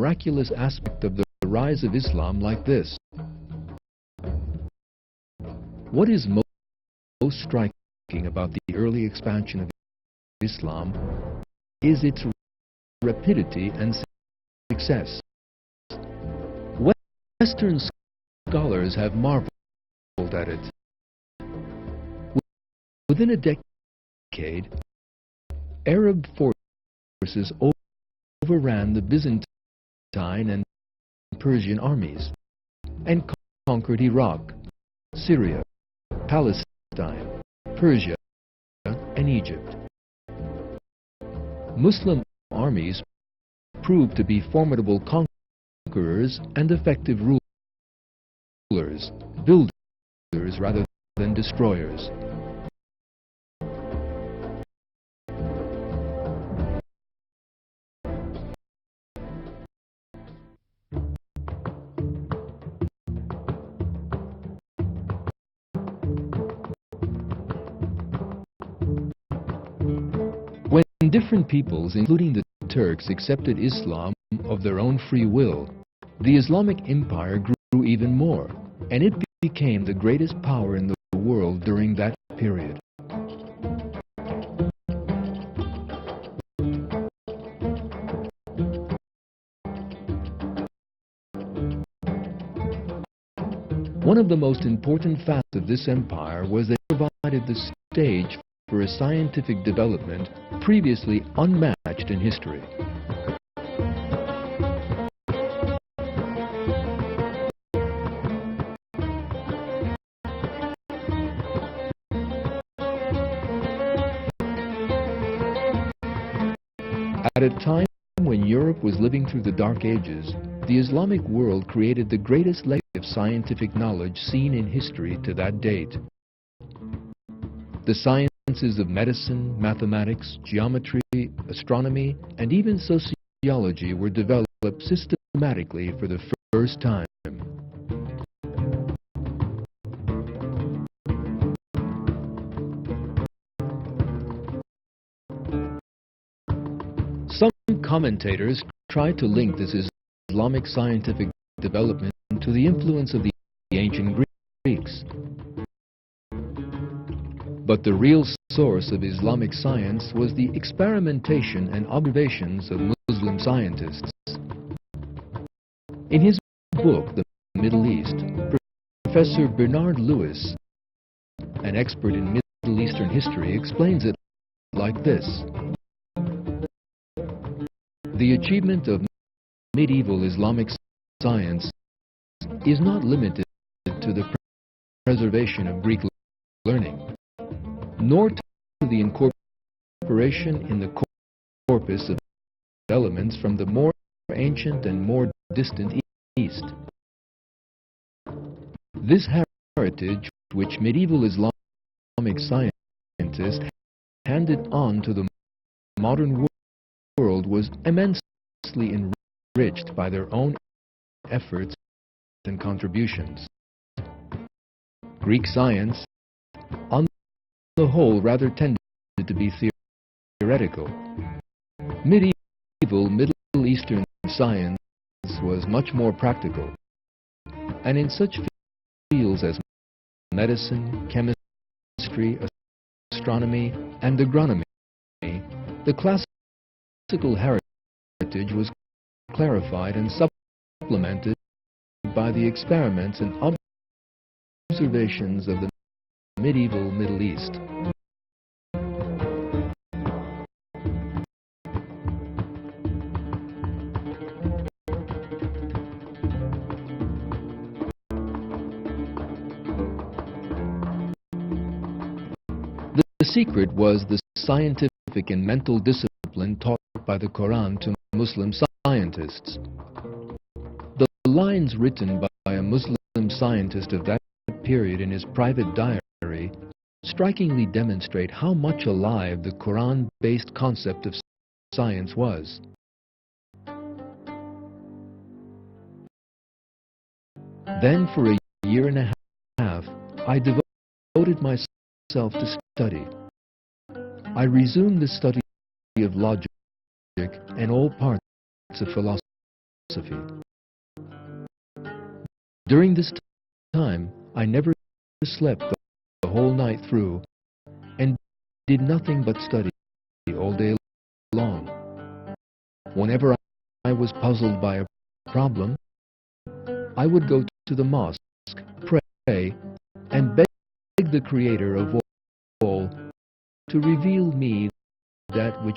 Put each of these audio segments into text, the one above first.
miraculous aspect of the rise of Islam like this. What is most striking about the early expansion of Islam is its rapidity and success. Western scholars have marveled at it. Within a decade, Arab forces overran the Byzantine and Persian armies and conquered Iraq, Syria, Palestine, Persia, and Egypt. Muslim armies proved to be formidable conquerors and effective rulers, builders rather than destroyers. When different peoples, including the Turks, accepted Islam of their own free will, the Islamic Empire grew even more, and it became the greatest power in the world during that period. One of the most important facets of this empire was that it provided the stage for a scientific development previously unmatched in history. At a time when Europe was living through the Dark Ages, the Islamic world created the greatest legacy of scientific knowledge seen in history to that date. The sciences of medicine, mathematics, geometry, astronomy, and even sociology were developed systematically for the first time. Some commentators try to link this Islamic scientific development to the influence of the ancient Greeks. But the real source of Islamic science was the experimentation and observations of Muslim scientists. In his book, The Middle East, Professor Bernard Lewis, an expert in Middle Eastern history, explains it like this. The achievement of medieval Islamic science is not limited to the preservation of Greek learning, nor to the incorporation in the corpus of elements from the more ancient and more distant East. This heritage, which medieval Islamic scientists handed on to the modern world, was immensely enriched by their own efforts and contributions. Greek science, on the whole, rather tended to be theoretical. Medieval Middle Eastern science was much more practical, and in such fields as medicine, chemistry, astronomy, and agronomy, the classical heritage was clarified and supplemented by the experiments and observations of the medieval Middle East. The secret was the scientific and mental discipline taught by the Quran to Muslim scientists. The lines written by a Muslim scientist of that period in his private diary strikingly demonstrate how much alive the Quran-based concept of science was. Then for a year and a half, I devoted myself to study. I resumed the study of logic and all parts of philosophy. philosophy. During this time, I never slept the whole night through and did nothing but study all day long. Whenever I was puzzled by a problem, I would go to the mosque, pray, and beg the Creator of all to reveal me that which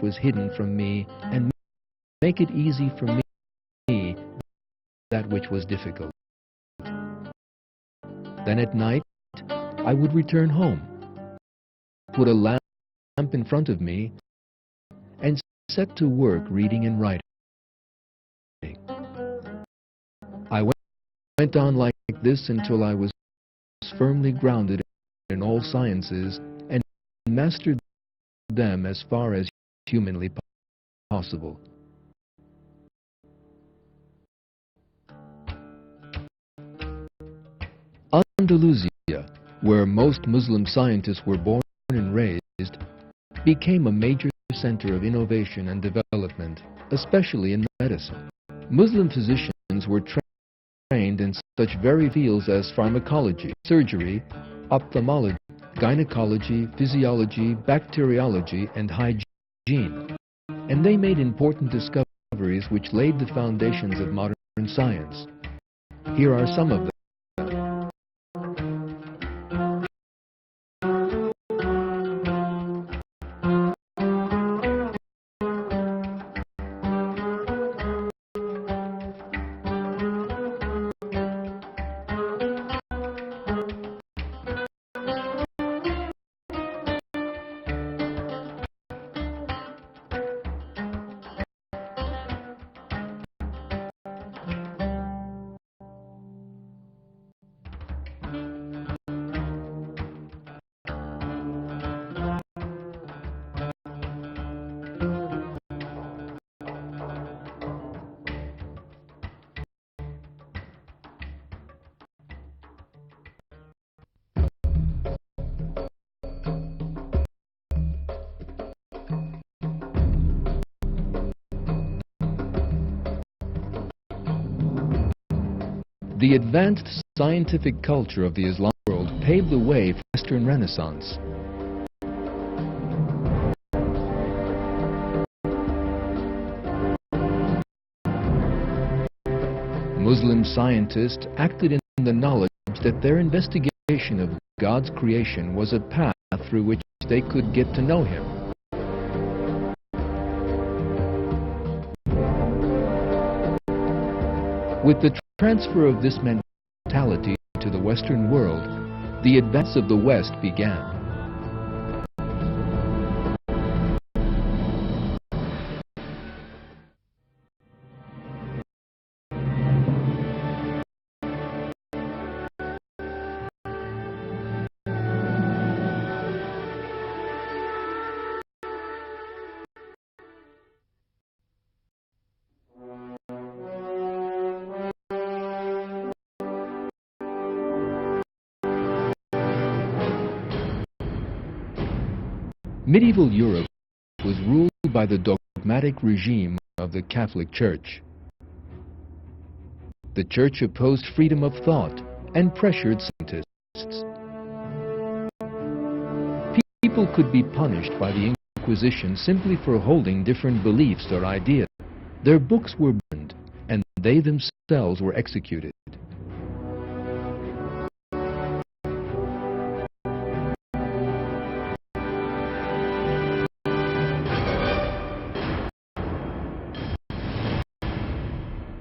was hidden from me and make it easy for me that which was difficult. Then at night, I would return home, put a lamp in front of me, and set to work reading and writing. I went on like this until I was firmly grounded in all sciences and mastered them as far as humanly possible. Andalusia, where most Muslim scientists were born and raised, became a major center of innovation and development, especially in medicine. Muslim physicians were trained in such varied fields as pharmacology, surgery, ophthalmology, gynecology, physiology, bacteriology, and hygiene. And they made important discoveries which laid the foundations of modern science. Here are some of them. The advanced scientific culture of the Islamic world paved the way for the Western Renaissance. Muslim scientists acted in the knowledge that their investigation of God's creation was a path through which they could get to know Him. With the transfer of this mentality to the Western world, the advance of the West began. Medieval Europe was ruled by the dogmatic regime of the Catholic Church. The Church opposed freedom of thought and pressured scientists. People could be punished by the Inquisition simply for holding different beliefs or ideas. Their books were burned, and they themselves were executed.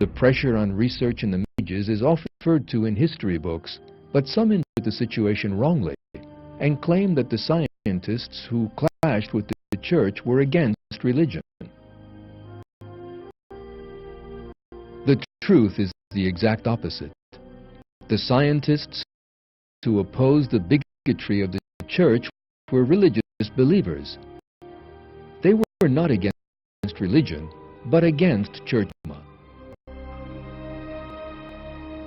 The pressure on research in the Middle Ages is often referred to in history books, but some interpret the situation wrongly and claim that the scientists who clashed with the Church were against religion. The truth is the exact opposite. The scientists who opposed the bigotry of the Church were religious believers. They were not against religion, but against church dogma.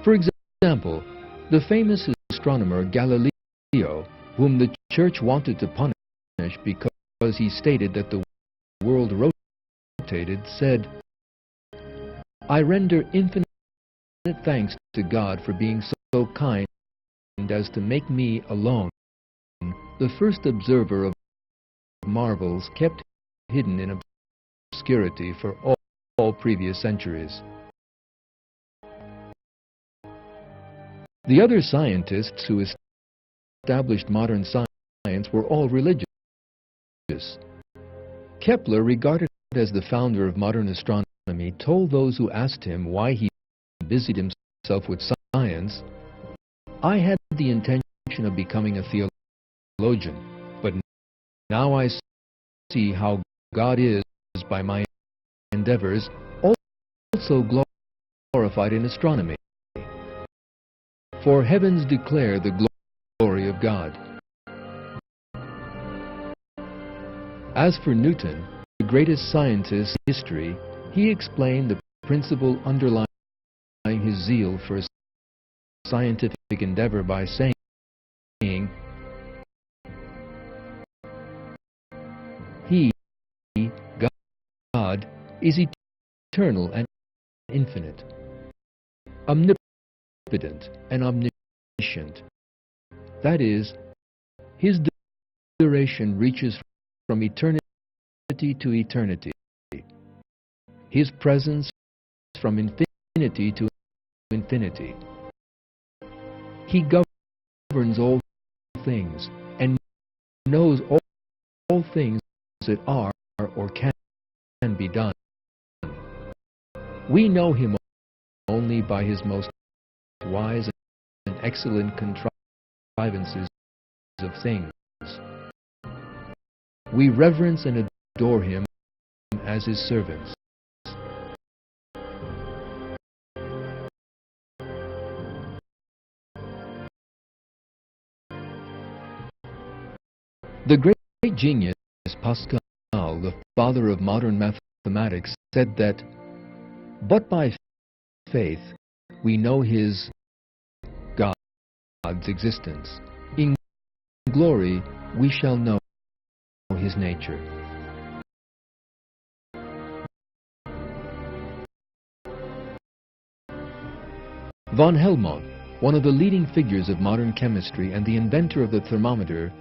For example, the famous astronomer Galileo, whom the Church wanted to punish because he stated that the world rotated, said, I render infinite thanks to God for being so kind as to make me alone the first observer of marvels kept hidden in obscurity for all previous centuries. The other scientists who established modern science were all religious. Kepler, regarded as the founder of modern astronomy, told those who asked him why he busied himself with science, "I had the intention of becoming a theologian, but now I see how God is, by my endeavors, also glorified in astronomy. For heavens declare the glory of God." As for Newton, the greatest scientist in history, he explained the principle underlying his zeal for scientific endeavor by saying, "He, God, is eternal and infinite, omnipotent and omniscient. That is, his duration reaches from eternity to eternity, his presence from infinity to infinity. He governs all things and knows all things that are or can be done. We know him only by his most wise and excellent contrivances of things. We reverence and adore him as his servants." The great genius Pascal, the father of modern mathematics, said that, "But by faith we know his God's existence. In glory we shall know his nature." Von Helmont, one of the leading figures of modern chemistry and the inventor of the thermometer,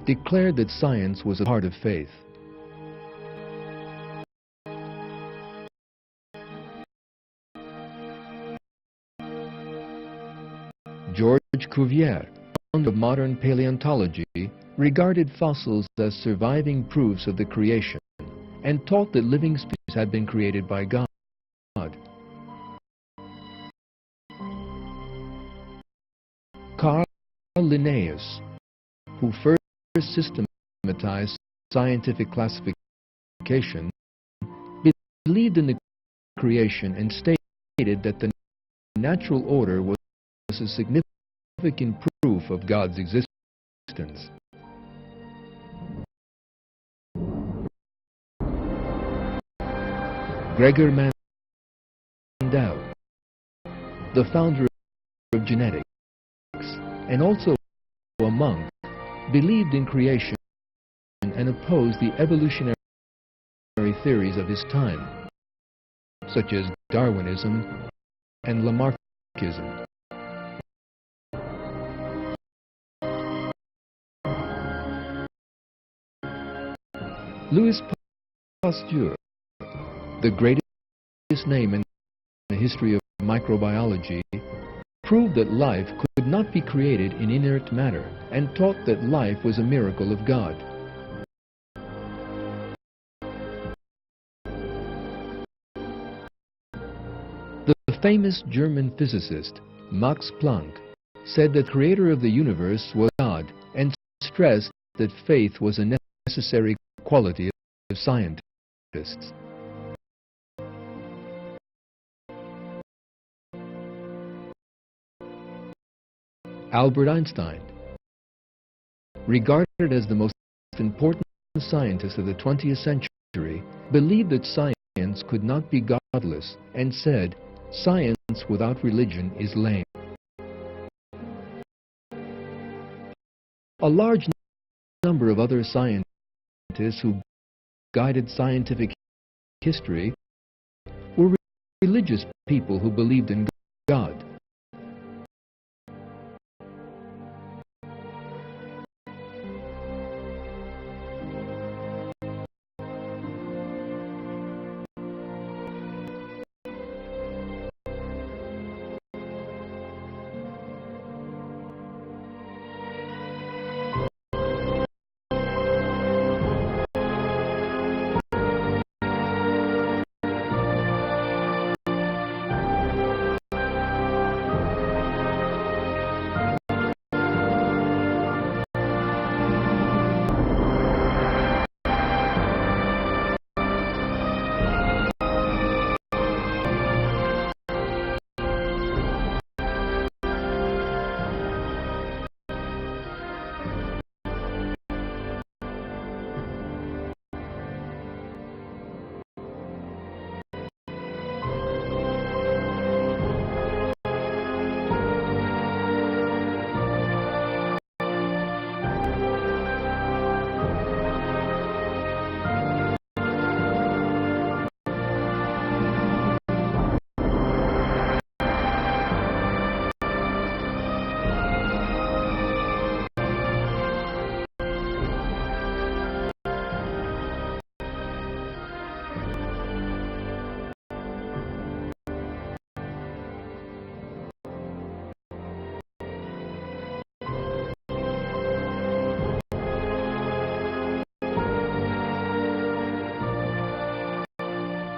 declared that science was a part of faith. George Cuvier, founder of modern paleontology, regarded fossils as surviving proofs of the creation and taught that living species had been created by God. Carl Linnaeus, who first systematized scientific classification, believed in the creation and stated that the natural order was a significant proof of God's existence. Gregor Mendel, the founder of genetics and also a monk, believed in creation and opposed the evolutionary theories of his time, such as Darwinism and Lamarckism. Louis Pasteur, the greatest name in the history of microbiology, proved that life could not be created in inert matter and taught that life was a miracle of God. The famous German physicist Max Planck said that the creator of the universe was God and stressed that faith was a necessary quality of scientists. Albert Einstein, regarded as the most important scientist of the 20th century, believed that science could not be godless and said, "Science without religion is lame." A large number of other scientists who guided scientific history were religious people who believed in God.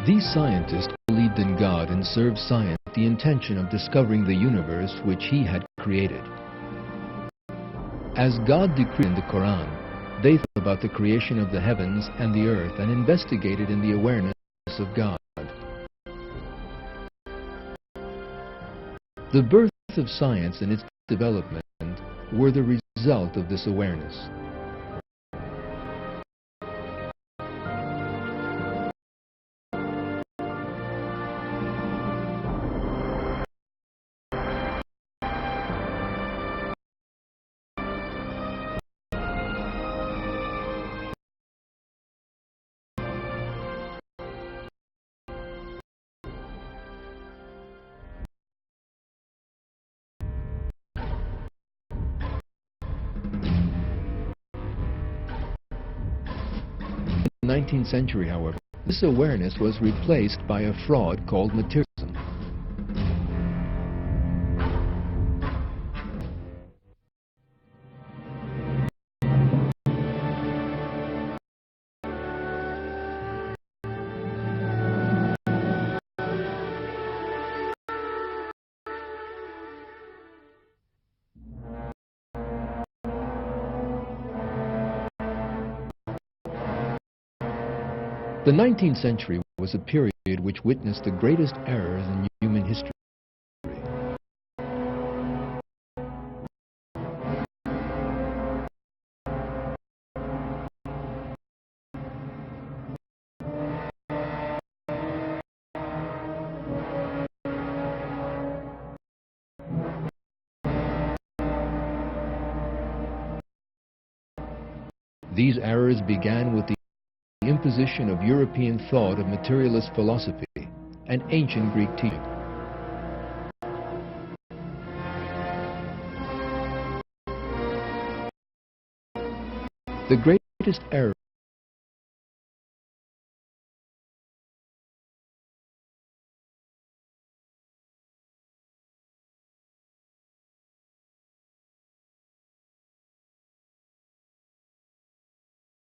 These scientists believed in God and served science with the intention of discovering the universe which He had created. As God decreed in the Quran, they thought about the creation of the heavens and the earth and investigated in the awareness of God. The birth of science and its development were the result of this awareness. In the 19th century, however, this awareness was replaced by a fraud called materialism. The 19th century was a period which witnessed the greatest errors in human history. These errors began with the imposition of European thought of materialist philosophy and ancient Greek teaching. The greatest error